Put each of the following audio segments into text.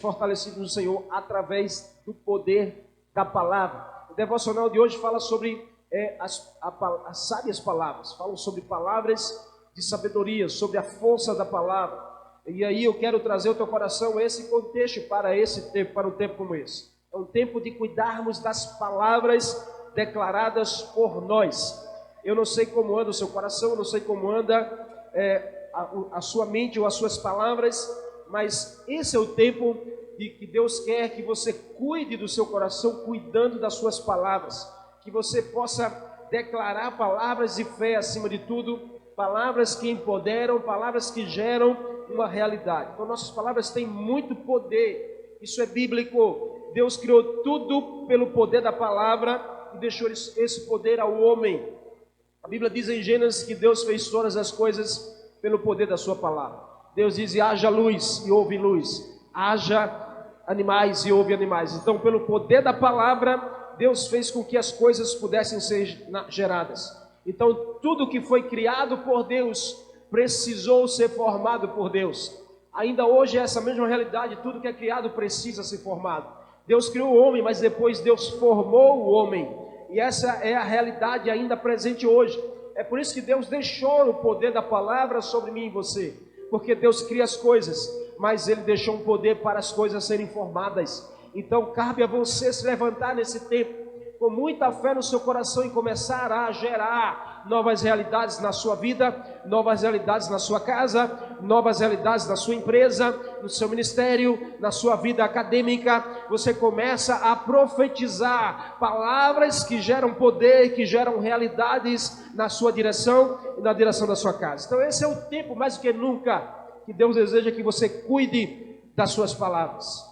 fortalecidos no Senhor através do poder da palavra. O devocional de hoje fala sobre as sábias palavras, fala sobre palavras de sabedoria, sobre a força da palavra. E aí eu quero trazer ao teu coração esse contexto para esse tempo, para um tempo como esse. É um tempo de cuidarmos das palavras declaradas por nós. Eu não sei como anda o seu coração, eu não sei como anda a sua mente ou as suas palavras, mas esse é o tempo de que Deus quer que você cuide do seu coração, cuidando das suas palavras, que você possa declarar palavras de fé acima de tudo, palavras que empoderam, palavras que geram uma realidade. Então nossas palavras têm muito poder, isso é bíblico. Deus criou tudo pelo poder da palavra e deixou esse poder ao homem. A Bíblia diz em Gênesis que Deus fez todas as coisas pelo poder da sua palavra. Deus diz: haja luz e houve luz, haja animais e houve animais. Então, pelo poder da palavra, Deus fez com que as coisas pudessem ser geradas. Então, tudo que foi criado por Deus precisou ser formado por Deus. Ainda hoje é essa mesma realidade, tudo que é criado precisa ser formado. Deus criou o homem, mas depois Deus formou o homem. E essa é a realidade ainda presente hoje. É por isso que Deus deixou o poder da palavra sobre mim e você. Porque Deus cria as coisas, mas Ele deixou um poder para as coisas serem formadas. Então cabe a você se levantar nesse tempo, com muita fé no seu coração, e começar a gerar novas realidades na sua vida, novas realidades na sua casa, novas realidades na sua empresa, no seu ministério, na sua vida acadêmica. Você começa a profetizar palavras que geram poder, que geram realidades na sua direção e na direção da sua casa. Então esse é o tempo, mais do que nunca, que Deus deseja que você cuide das suas palavras.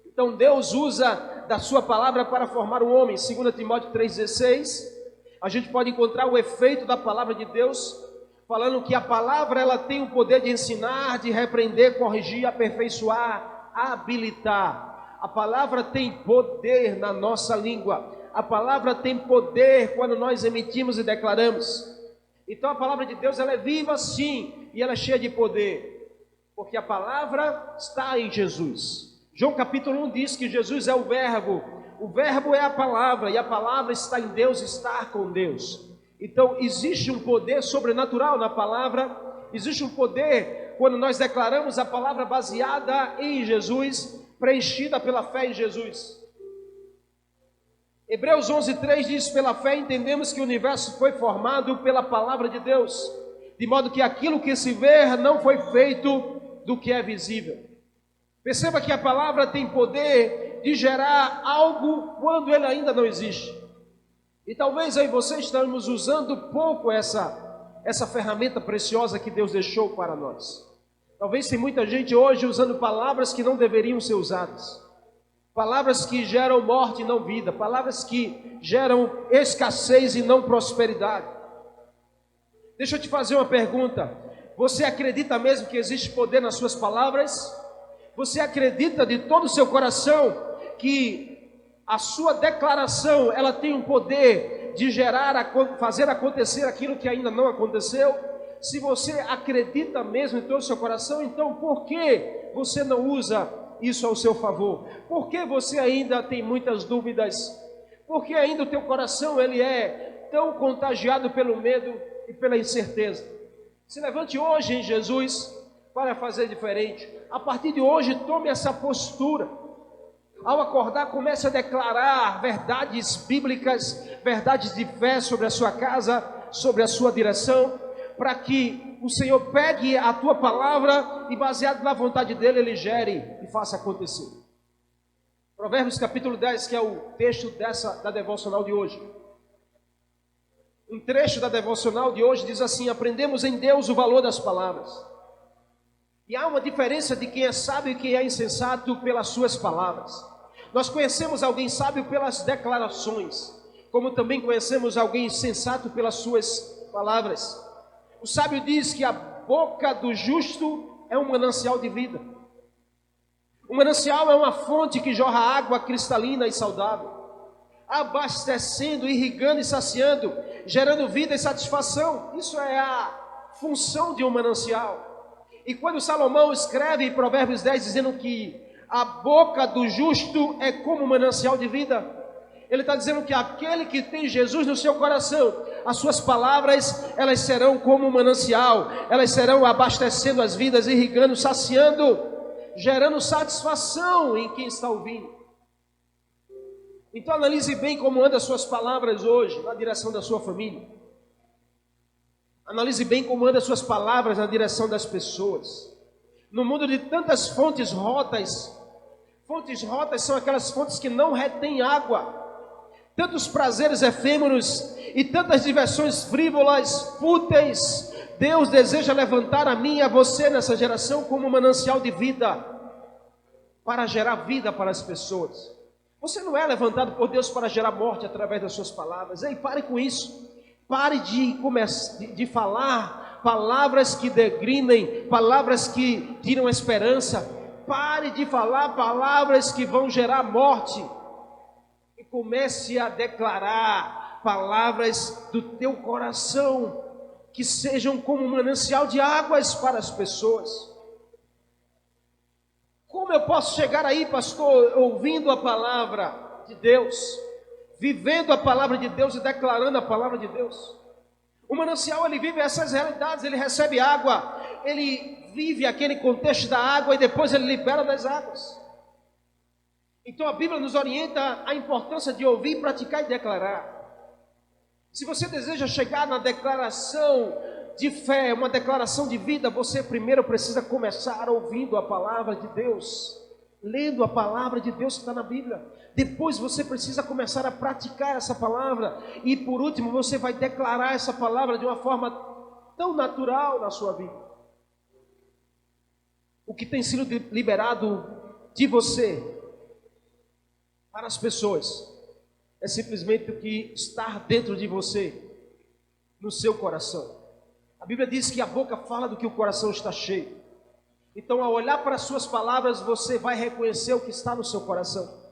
Então Deus usa da sua palavra para formar um homem. 2 Timóteo 3,16, a gente pode encontrar o efeito da palavra de Deus, falando que a palavra ela tem o poder de ensinar, de repreender, corrigir, aperfeiçoar, habilitar. A palavra tem poder na nossa língua. A palavra tem poder quando nós emitimos e declaramos. Então a palavra de Deus ela é viva sim, e ela é cheia de poder, porque a palavra está em Jesus. João capítulo 1 diz que Jesus é o verbo é a palavra, e a palavra está em Deus, estar com Deus. Então existe um poder sobrenatural na palavra, existe um poder quando nós declaramos a palavra baseada em Jesus, preenchida pela fé em Jesus. Hebreus 11:3 diz: pela fé entendemos que o universo foi formado pela palavra de Deus, de modo que aquilo que se vê não foi feito do que é visível. Perceba que a palavra tem poder de gerar algo quando ele ainda não existe. E talvez eu e você estamos usando pouco essa ferramenta preciosa que Deus deixou para nós. Talvez tem muita gente hoje usando palavras que não deveriam ser usadas. Palavras que geram morte e não vida. Palavras que geram escassez e não prosperidade. Deixa eu te fazer uma pergunta. Você acredita mesmo que existe poder nas suas palavras? Você acredita de todo o seu coração que a sua declaração ela tem um poder de fazer acontecer aquilo que ainda não aconteceu? Se você acredita mesmo em todo o seu coração, então por que você não usa isso ao seu favor? Por que você ainda tem muitas dúvidas? Por que ainda o teu coração ele é tão contagiado pelo medo e pela incerteza? Se levante hoje em Jesus para fazer diferente. A partir de hoje, tome essa postura. Ao acordar, comece a declarar verdades bíblicas, verdades de fé sobre a sua casa, sobre a sua direção, para que o Senhor pegue a tua palavra e, baseado na vontade dEle, Ele gere e faça acontecer. Provérbios capítulo 10, que é o texto da devocional de hoje. Um trecho da devocional de hoje diz assim: aprendemos em Deus o valor das palavras. E há uma diferença de quem é sábio e quem é insensato pelas suas palavras. Nós conhecemos alguém sábio pelas declarações, como também conhecemos alguém insensato pelas suas palavras. O sábio diz que a boca do justo é um manancial de vida. Um manancial é uma fonte que jorra água cristalina e saudável, abastecendo, irrigando e saciando, gerando vida e satisfação. Isso é a função de um manancial. E quando Salomão escreve em Provérbios 10 dizendo que a boca do justo é como um manancial de vida. Ele está dizendo que aquele que tem Jesus no seu coração, as suas palavras, elas serão como um manancial, elas serão abastecendo as vidas, irrigando, saciando, gerando satisfação em quem está ouvindo. Então analise bem como andam as suas palavras hoje, na direção da sua família. Analise bem como andam as suas palavras na direção das pessoas. No mundo de tantas fontes rotas são aquelas fontes que não retêm água. Tantos prazeres efêmeros e tantas diversões frívolas, fúteis. Deus deseja levantar a mim e a você nessa geração como um manancial de vida, para gerar vida para as pessoas. Você não é levantado por Deus para gerar morte através das suas palavras. Ei, pare com isso. Pare de falar palavras que degrinem, palavras que tiram esperança. Pare de falar palavras que vão gerar morte. E comece a declarar palavras do teu coração, que sejam como um manancial de águas para as pessoas. Como eu posso chegar aí, pastor, ouvindo a palavra de Deus, vivendo a palavra de Deus e declarando a palavra de Deus? O manancial, ele vive essas realidades, ele recebe água, ele vive aquele contexto da água e depois ele libera das águas. Então a Bíblia nos orienta a importância de ouvir, praticar e declarar. Se você deseja chegar na declaração de fé, uma declaração de vida, você primeiro precisa começar ouvindo a palavra de Deus, lendo a palavra de Deus que está na Bíblia. Depois você precisa começar a praticar essa palavra. E por último, você vai declarar essa palavra de uma forma tão natural na sua vida. O que tem sido liberado de você para as pessoas é simplesmente o que está dentro de você, no seu coração. A Bíblia diz que a boca fala do que o coração está cheio. Então, ao olhar para as suas palavras, você vai reconhecer o que está no seu coração.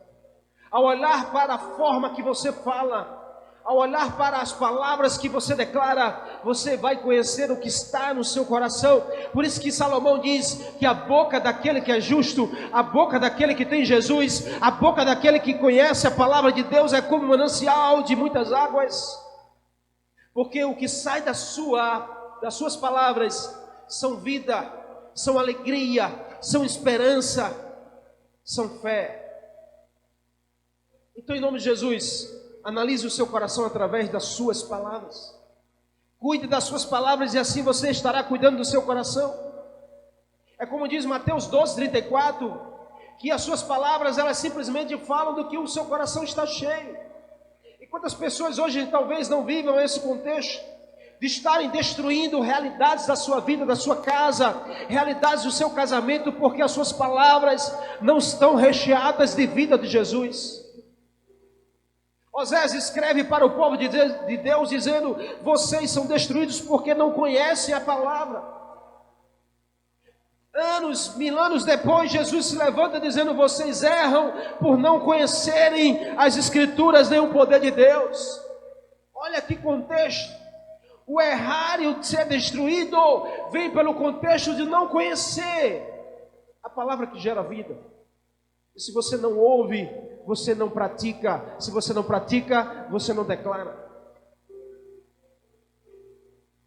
Ao olhar para a forma que você fala, ao olhar para as palavras que você declara, você vai conhecer o que está no seu coração. Por isso que Salomão diz que a boca daquele que é justo, a boca daquele que tem Jesus, a boca daquele que conhece a palavra de Deus é como um manancial de muitas águas. Porque o que sai das suas palavras são vida, são alegria, são esperança, são fé. Então, em nome de Jesus, analise o seu coração através das suas palavras. Cuide das suas palavras e assim você estará cuidando do seu coração. É como diz Mateus 12:34, que as suas palavras, elas simplesmente falam do que o seu coração está cheio. E quantas pessoas hoje talvez não vivam esse contexto de estarem destruindo realidades da sua vida, da sua casa, realidades do seu casamento, porque as suas palavras não estão recheadas de vida de Jesus. Osés escreve para o povo de Deus dizendo: vocês são destruídos porque não conhecem a palavra. Mil anos depois, Jesus se levanta dizendo: vocês erram por não conhecerem as Escrituras nem o poder de Deus. Olha que contexto. O errar e o ser destruído vem pelo contexto de não conhecer a palavra que gera vida. E se você não ouve, você não pratica. Se você não pratica, você não declara.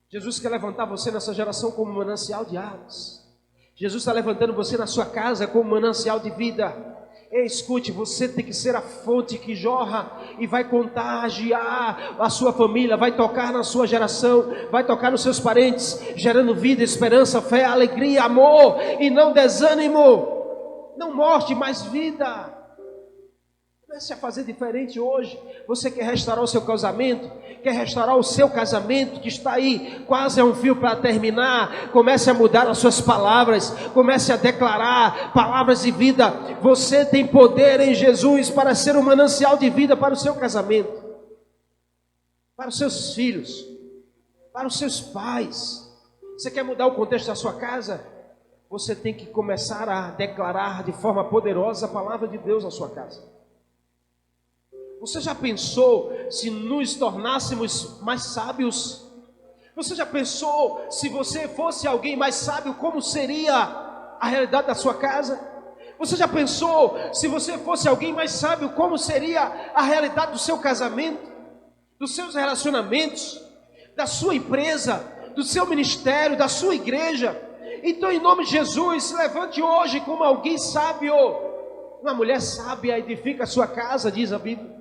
Jesus quer levantar você nessa geração como um manancial de águas. Jesus está levantando você na sua casa como um manancial de vida. Escute, você tem que ser a fonte que jorra e vai contagiar a sua família, vai tocar na sua geração, vai tocar nos seus parentes, gerando vida, esperança, fé, alegria, amor e não desânimo, não morte, mas vida. Comece a fazer diferente hoje. Você quer restaurar o seu casamento? Quer restaurar o seu casamento que está aí quase a um fio para terminar? Comece a mudar as suas palavras. Comece a declarar palavras de vida. Você tem poder em Jesus para ser um manancial de vida para o seu casamento, para os seus filhos, para os seus pais. Você quer mudar o contexto da sua casa? Você tem que começar a declarar de forma poderosa a palavra de Deus na sua casa. Você já pensou se nos tornássemos mais sábios? Você já pensou se você fosse alguém mais sábio, como seria a realidade da sua casa? Você já pensou, se você fosse alguém mais sábio, como seria a realidade do seu casamento, dos seus relacionamentos, da sua empresa, do seu ministério, da sua igreja? Então, em nome de Jesus, se levante hoje como alguém sábio. Uma mulher sábia edifica a sua casa, diz a Bíblia,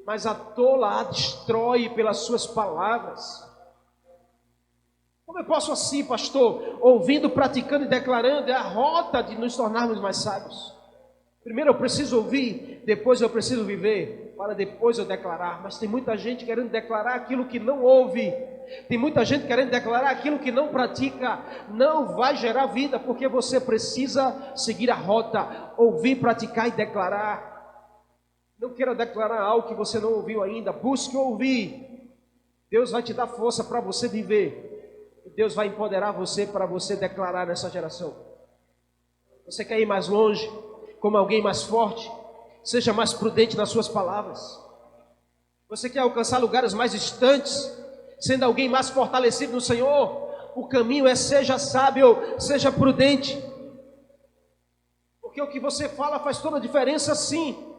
mas a tola a destrói pelas suas palavras. Como eu posso assim, pastor? Ouvindo, praticando e declarando é a rota de nos tornarmos mais sábios. Primeiro eu preciso ouvir, depois eu preciso viver, para depois eu declarar. Mas tem muita gente querendo declarar aquilo que não ouve. Tem muita gente querendo declarar aquilo que não pratica. Não vai gerar vida, porque você precisa seguir a rota, ouvir, praticar e declarar. Não queira declarar algo que você não ouviu ainda. Busque ouvir. Deus vai te dar força para você viver. Deus vai empoderar você para você declarar nessa geração. Você quer ir mais longe, como alguém mais forte? Seja mais prudente nas suas palavras. Você quer alcançar lugares mais distantes, sendo alguém mais fortalecido no Senhor? O caminho é: seja sábio, seja prudente. Porque o que você fala faz toda a diferença, sim.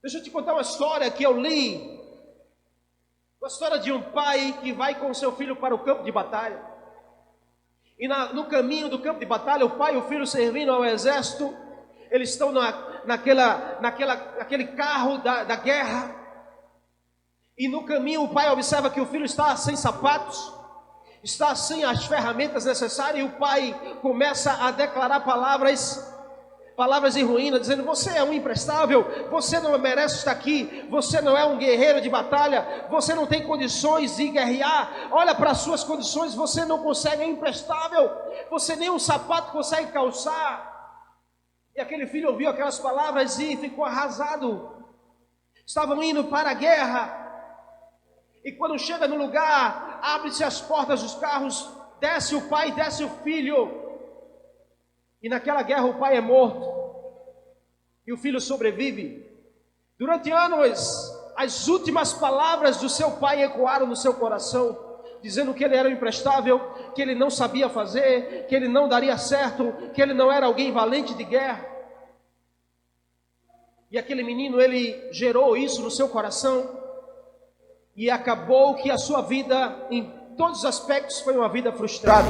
Deixa eu te contar uma história que eu li. Uma história de um pai que vai com seu filho para o campo de batalha. E no caminho do campo de batalha, o pai e o filho servindo ao exército, eles estão naquele carro da guerra. E no caminho o pai observa que o filho está sem sapatos, está sem as ferramentas necessárias, e o pai começa a declarar palavras em ruína, dizendo: você é um imprestável, você não merece estar aqui, você não é um guerreiro de batalha, você não tem condições de guerrear, olha para as suas condições, você não consegue, é imprestável, você nem um sapato consegue calçar. E aquele filho ouviu aquelas palavras e ficou arrasado. Estavam indo para a guerra, e quando chega no lugar, abre-se as portas dos carros, desce o pai, desce o filho. E naquela guerra o pai é morto e o filho sobrevive. Durante anos, as últimas palavras do seu pai ecoaram no seu coração, dizendo que ele era imprestável, que ele não sabia fazer, que ele não daria certo, que ele não era alguém valente de guerra. E aquele menino, ele gerou isso no seu coração, e acabou que a sua vida, em todos os aspectos, foi uma vida frustrada.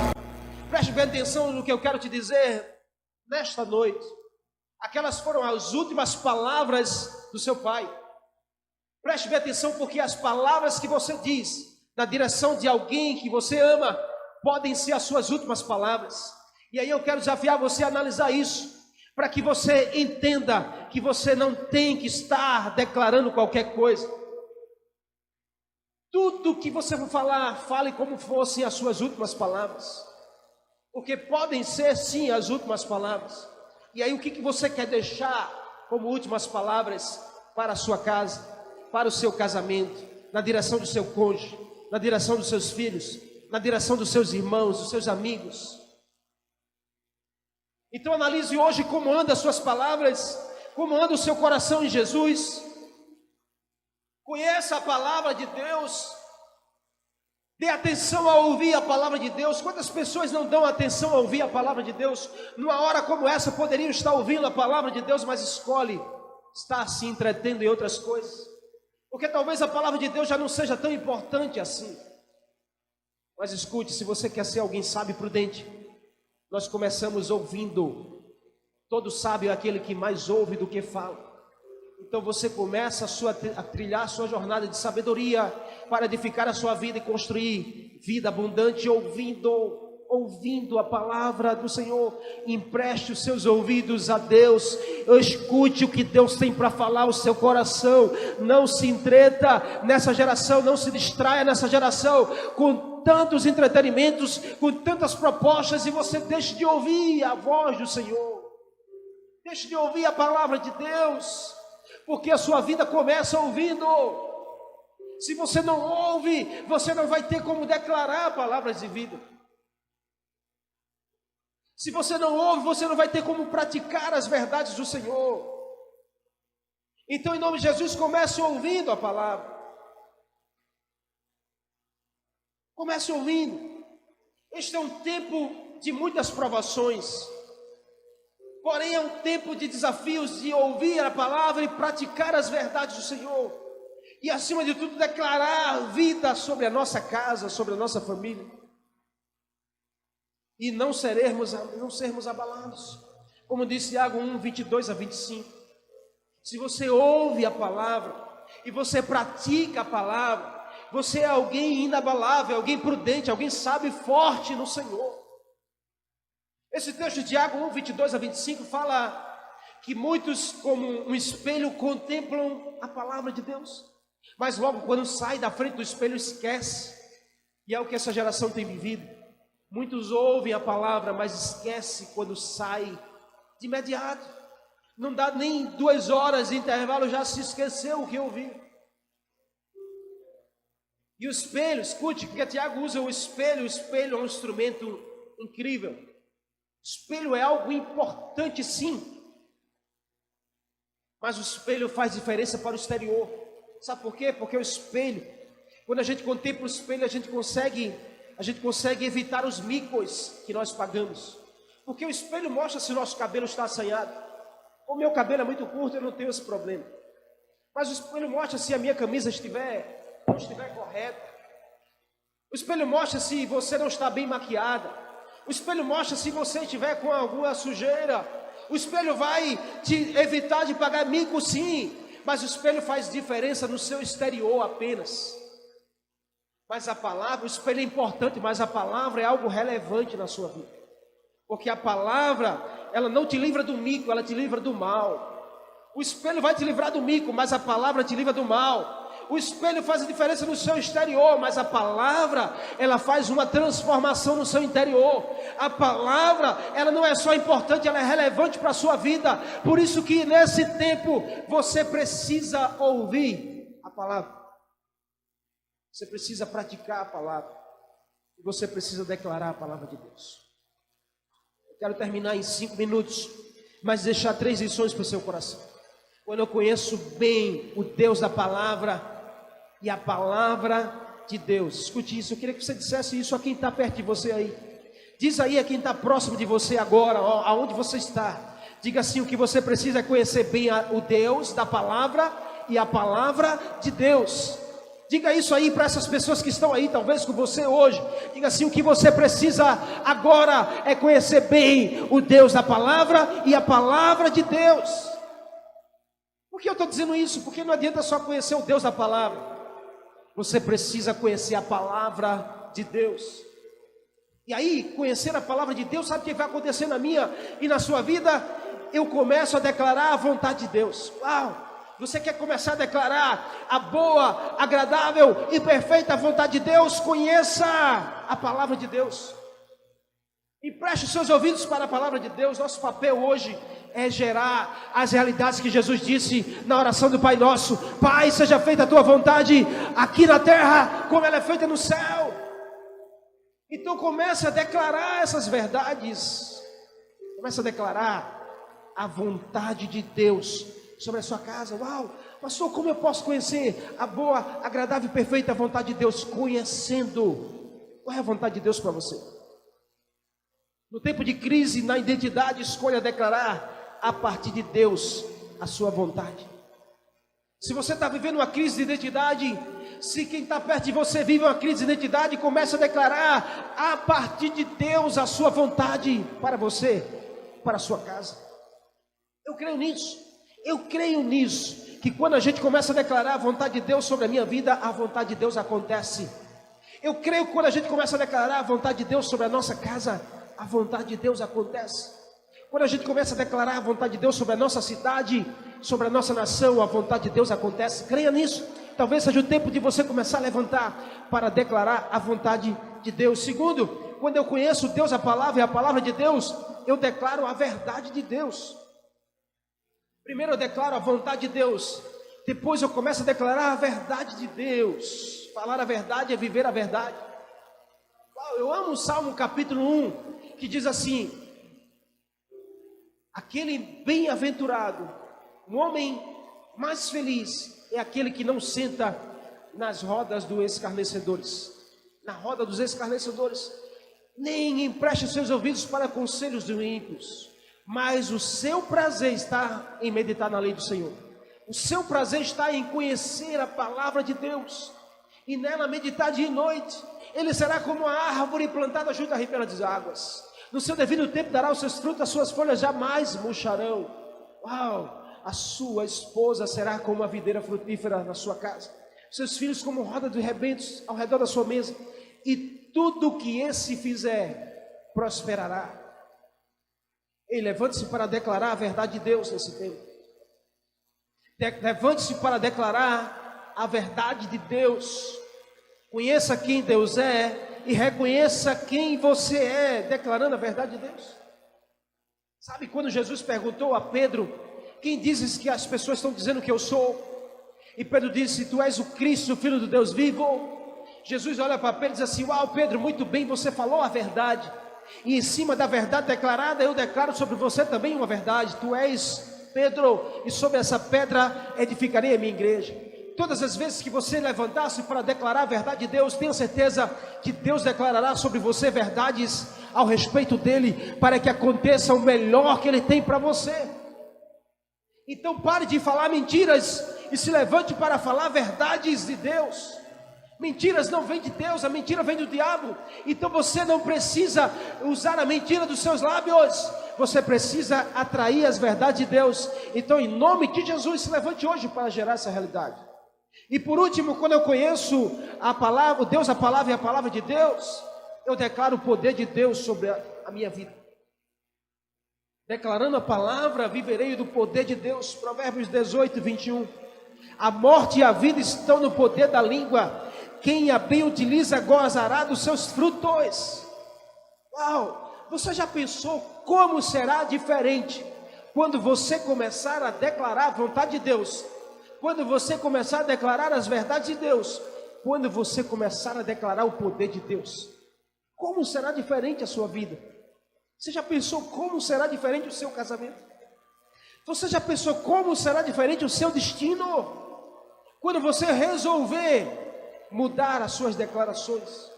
Preste bem atenção no que eu quero te dizer nesta noite. Aquelas foram as últimas palavras do seu pai. Preste bem atenção, porque as palavras que você diz na direção de alguém que você ama podem ser as suas últimas palavras. E aí eu quero desafiar você a analisar isso, para que você entenda que você não tem que estar declarando qualquer coisa. Tudo que você for falar, fale como fossem as suas últimas palavras, porque podem ser sim as últimas palavras. E aí o que você quer deixar como últimas palavras para a sua casa, para o seu casamento, na direção do seu cônjuge, na direção dos seus filhos, na direção dos seus irmãos, dos seus amigos? Então analise hoje como andam as suas palavras, como anda o seu coração em Jesus. Conheça a palavra de Deus. Dê atenção a ouvir a palavra de Deus. Quantas pessoas não dão atenção a ouvir a palavra de Deus? Numa hora como essa poderiam estar ouvindo a palavra de Deus, mas escolhe estar se entretendo em outras coisas, porque talvez a palavra de Deus já não seja tão importante assim. Mas escute, se você quer ser alguém sábio e prudente, nós começamos ouvindo. Todo sábio é aquele que mais ouve do que fala. Então você começa a trilhar a sua jornada de sabedoria para edificar a sua vida e construir vida abundante, ouvindo a palavra do Senhor. Empreste os seus ouvidos a Deus, escute o que Deus tem para falar ao seu coração. Não se entreta nessa geração, não se distraia nessa geração com tantos entretenimentos, com tantas propostas, e você deixe de ouvir a voz do Senhor, deixe de ouvir a palavra de Deus, porque a sua vida começa ouvindo. Se você não ouve, você não vai ter como declarar palavras de vida. Se você não ouve, você não vai ter como praticar as verdades do Senhor. Então, em nome de Jesus, comece ouvindo a palavra. Comece ouvindo. Este é um tempo de muitas provações. Porém é um tempo de desafios, de ouvir a palavra e praticar as verdades do Senhor. E acima de tudo declarar vida sobre a nossa casa, sobre a nossa família. E não sermos abalados. Como disse Tiago 1, 22 a 25. Se você ouve a palavra e você pratica a palavra, você é alguém inabalável, alguém prudente, alguém sábio e forte no Senhor. Esse texto de Tiago 1, 22 a 25 fala que muitos, como um espelho, contemplam a palavra de Deus, mas logo quando sai da frente do espelho esquece. E é o que essa geração tem vivido. Muitos ouvem a palavra, mas esquece quando sai de imediato. Não dá nem 2 horas de intervalo, já se esqueceu o que ouviu. E o espelho, escute, porque Tiago usa o espelho é um instrumento incrível. O espelho é algo importante, sim, mas o espelho faz diferença para o exterior. Sabe por quê? Porque o espelho, quando a gente contempla o espelho, a gente consegue evitar os micos que nós pagamos. Porque o espelho mostra se o nosso cabelo está assanhado. O meu cabelo é muito curto, eu não tenho esse problema. Mas o espelho mostra se a minha camisa não estiver correta. O espelho mostra se você não está bem maquiada. O espelho mostra se você estiver com alguma sujeira. O espelho vai te evitar de pagar mico, sim, mas o espelho faz diferença no seu exterior apenas. Mas a palavra, o espelho é importante, mas a palavra é algo relevante na sua vida. Porque a palavra, ela não te livra do mico, ela te livra do mal. O espelho vai te livrar do mico, mas a palavra te livra do mal. O espelho faz a diferença no seu exterior, mas a palavra, ela faz uma transformação no seu interior. A palavra, ela não é só importante, ela é relevante para a sua vida. Por isso que nesse tempo, você precisa ouvir a palavra. Você precisa praticar a palavra. E você precisa declarar a palavra de Deus. Eu quero terminar em 5 minutos, mas deixar 3 lições para o seu coração. Quando eu conheço bem o Deus da palavra e a palavra de Deus. Escute isso, eu queria que você dissesse isso a quem está perto de você aí. Diz aí a quem está próximo de você agora, aonde você está. Diga assim, o que você precisa é conhecer bem o Deus da palavra e a palavra de Deus. Diga isso aí para essas pessoas que estão aí, talvez com você hoje. Diga assim, o que você precisa agora é conhecer bem o Deus da palavra e a palavra de Deus. Por que eu estou dizendo isso? Porque não adianta só conhecer o Deus da palavra. Você precisa conhecer a palavra de Deus. E aí, conhecer a palavra de Deus, sabe o que vai acontecer na minha e na sua vida? Eu começo a declarar a vontade de Deus. Uau! Você quer começar a declarar a boa, agradável e perfeita vontade de Deus? Conheça a palavra de Deus. E preste os seus ouvidos para a palavra de Deus. Nosso papel hoje é gerar as realidades que Jesus disse na oração do Pai Nosso. Pai, seja feita a tua vontade aqui na terra, como ela é feita no céu. Então comece a declarar essas verdades. Comece a declarar a vontade de Deus sobre a sua casa. Uau, pastor, como eu posso conhecer a boa, agradável e perfeita vontade de Deus? Conhecendo. Qual é a vontade de Deus para você? No tempo de crise, na identidade, escolha declarar a partir de Deus a sua vontade. Se você está vivendo uma crise de identidade, se quem está perto de você vive uma crise de identidade, comece a declarar a partir de Deus a sua vontade para você, para a sua casa. Eu creio nisso, que quando a gente começa a declarar a vontade de Deus sobre a minha vida, a vontade de Deus acontece. Eu creio que quando a gente começa a declarar a vontade de Deus sobre a nossa casa, a vontade de Deus acontece. Quando a gente começa a declarar a vontade de Deus sobre a nossa cidade, sobre a nossa nação, a vontade de Deus acontece. Creia nisso. Talvez seja o tempo de você começar a levantar para declarar a vontade de Deus. Segundo, quando eu conheço Deus, a palavra e a palavra de Deus, eu declaro a verdade de Deus. Primeiro eu declaro a vontade de Deus, depois eu começo a declarar a verdade de Deus. Falar a verdade é viver a verdade. Eu amo o Salmo capítulo 1, que diz assim: aquele bem-aventurado, um homem mais feliz, é aquele que não senta nas rodas dos escarnecedores, na roda dos escarnecedores, nem empresta seus ouvidos para conselhos dos ímpios, mas o seu prazer está em meditar na lei do Senhor. O seu prazer está em conhecer a palavra de Deus e nela meditar dia e noite. Ele será como uma árvore plantada junto à ribeira das águas. No seu devido tempo dará os seus frutos, as suas folhas jamais murcharão. Uau! A sua esposa será como uma videira frutífera na sua casa. Seus filhos como roda de rebentos ao redor da sua mesa. E tudo que esse fizer, prosperará. Ei, levante-se para declarar a verdade de Deus nesse tempo. Levante-se para declarar a verdade de Deus. Conheça quem Deus é e reconheça quem você é, declarando a verdade de Deus. Sabe quando Jesus perguntou a Pedro: quem dizes que as pessoas estão dizendo que eu sou? E Pedro disse: tu és o Cristo, o Filho do Deus vivo. Jesus olha para Pedro e diz assim: uau, Pedro, muito bem, você falou a verdade. E em cima da verdade declarada, eu declaro sobre você também uma verdade. Tu és Pedro, e sobre essa pedra edificarei a minha igreja. Todas as vezes que você levantar-se para declarar a verdade de Deus, tenha certeza que Deus declarará sobre você verdades ao respeito dele, para que aconteça o melhor que ele tem para você. Então pare de falar mentiras e se levante para falar verdades de Deus. Mentiras não vêm de Deus, a mentira vem do diabo. Então você não precisa usar a mentira dos seus lábios, você precisa atrair as verdades de Deus. Então, em nome de Jesus, se levante hoje para gerar essa realidade. E por último, quando eu conheço a palavra, Deus, a palavra e a palavra de Deus, eu declaro o poder de Deus sobre a minha vida. Declarando a palavra, viverei do poder de Deus. Provérbios 18, 21. A morte e a vida estão no poder da língua. Quem a bem utiliza gozará dos seus frutos. Uau! Você já pensou como será diferente quando você começar a declarar a vontade de Deus? Quando você começar a declarar as verdades de Deus? Quando você começar a declarar o poder de Deus? Como será diferente a sua vida? Você já pensou como será diferente o seu casamento? Você já pensou como será diferente o seu destino? Quando você resolver mudar as suas declarações,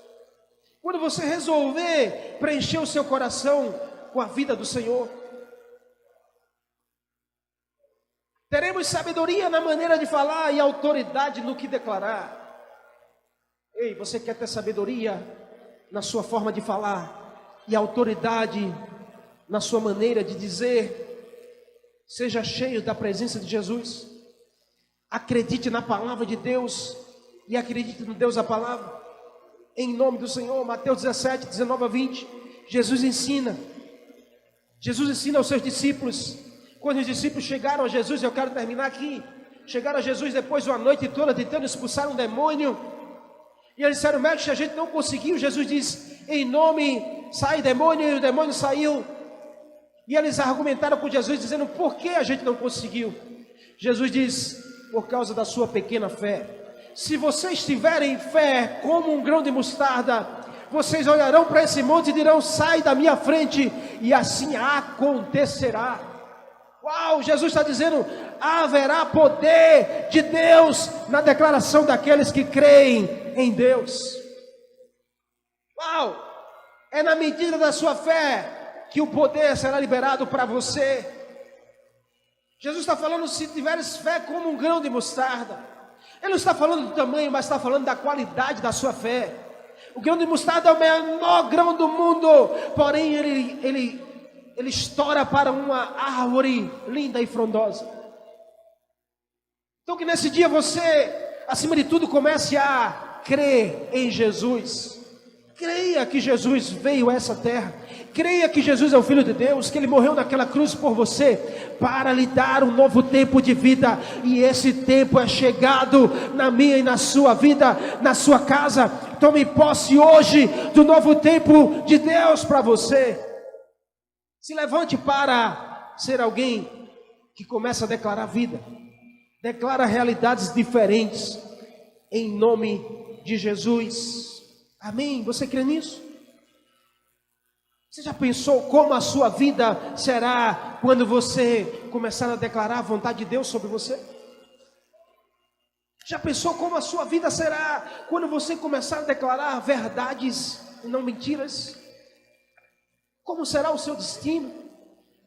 quando você resolver preencher o seu coração com a vida do Senhor, teremos sabedoria na maneira de falar e autoridade no que declarar. Ei, você quer ter sabedoria na sua forma de falar e autoridade na sua maneira de dizer? Seja cheio da presença de Jesus. Acredite na palavra de Deus e acredite no Deus da palavra. Em nome do Senhor. Mateus 17, 19 a 20. Jesus ensina aos seus discípulos. Quando os discípulos chegaram a Jesus, eu quero terminar aqui. Chegaram a Jesus depois de uma noite toda tentando expulsar um demônio. E eles disseram: mestre, a gente não conseguiu. Jesus diz: em nome, sai demônio. E o demônio saiu. E eles argumentaram com Jesus, dizendo: por que a gente não conseguiu? Jesus diz: por causa da sua pequena fé. Se vocês tiverem fé como um grão de mostarda, vocês olharão para esse monte e dirão: sai da minha frente, e assim acontecerá. Uau, Jesus está dizendo: haverá poder de Deus na declaração daqueles que creem em Deus. Uau, é na medida da sua fé que o poder será liberado para você. Jesus está falando: se tiveres fé como um grão de mostarda. Ele não está falando do tamanho, mas está falando da qualidade da sua fé. O grão de mostarda é o menor grão do mundo, porém ele estoura para uma árvore linda e frondosa. Então que nesse dia você, acima de tudo, comece a crer em Jesus. Creia que Jesus veio a essa terra. Creia que Jesus é o Filho de Deus, que Ele morreu naquela cruz por você, para lhe dar um novo tempo de vida. E esse tempo é chegado na minha e na sua vida, na sua casa. Tome posse hoje do novo tempo de Deus para você. Se levante para ser alguém que começa a declarar vida. Declara realidades diferentes, em nome de Jesus. Amém? Você crê nisso? Você já pensou como a sua vida será quando você começar a declarar a vontade de Deus sobre você? Já pensou como a sua vida será quando você começar a declarar verdades e não mentiras? Como será o seu destino?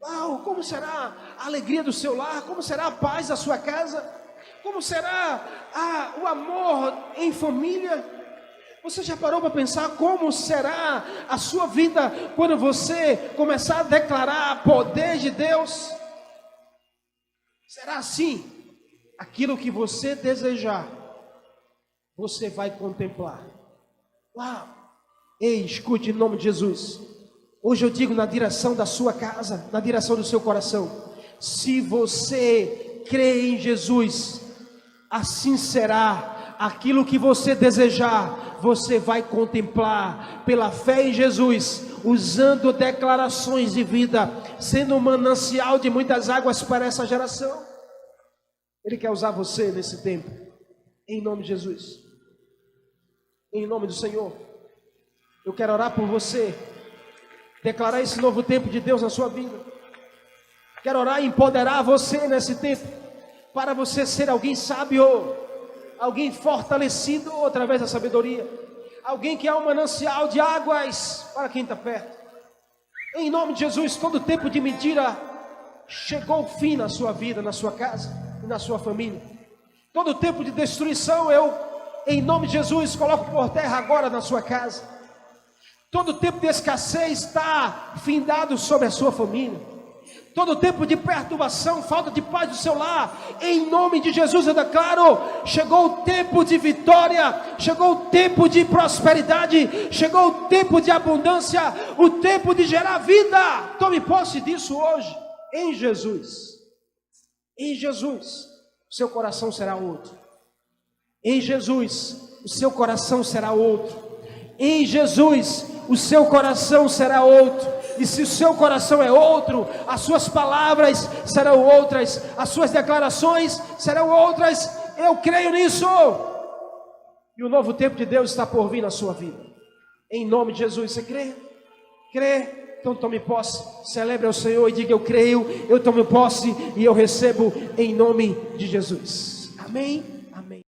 Uau, como será a alegria do seu lar? Como será a paz da sua casa? Como será o amor em família? Você já parou para pensar como será a sua vida quando você começar a declarar o poder de Deus? Será assim? Aquilo que você desejar, você vai contemplar. Uau! Ei, escute em nome de Jesus. Hoje eu digo na direção da sua casa, na direção do seu coração. Se você crê em Jesus, assim será. Aquilo que você desejar, você vai contemplar pela fé em Jesus, usando declarações de vida, sendo um manancial de muitas águas para essa geração. Ele quer usar você nesse tempo, em nome de Jesus, em nome do Senhor. Eu quero orar por você, declarar esse novo tempo de Deus na sua vida. Quero orar e empoderar você nesse tempo, para você ser alguém sábio, alguém fortalecido através da sabedoria, alguém que é um manancial de águas para quem está perto. Em nome de Jesus, todo tempo de mentira chegou ao fim na sua vida, na sua casa e na sua família. Todo tempo de destruição eu, em nome de Jesus, coloco por terra agora na sua casa. Todo tempo de escassez está findado sobre a sua família. Todo tempo de perturbação, falta de paz do seu lar, em nome de Jesus eu declaro, chegou o tempo de vitória, chegou o tempo de prosperidade, chegou o tempo de abundância, o tempo de gerar vida. Tome posse disso hoje, em Jesus. Em Jesus, o seu coração será outro. Em Jesus, o seu coração será outro. Em Jesus, o seu coração será outro. E se o seu coração é outro, as suas palavras serão outras, as suas declarações serão outras. Eu creio nisso. E o novo tempo de Deus está por vir na sua vida. Em nome de Jesus, você crê? Crê? Então tome posse, celebre ao Senhor e diga: eu creio, eu tomo posse e eu recebo em nome de Jesus. Amém?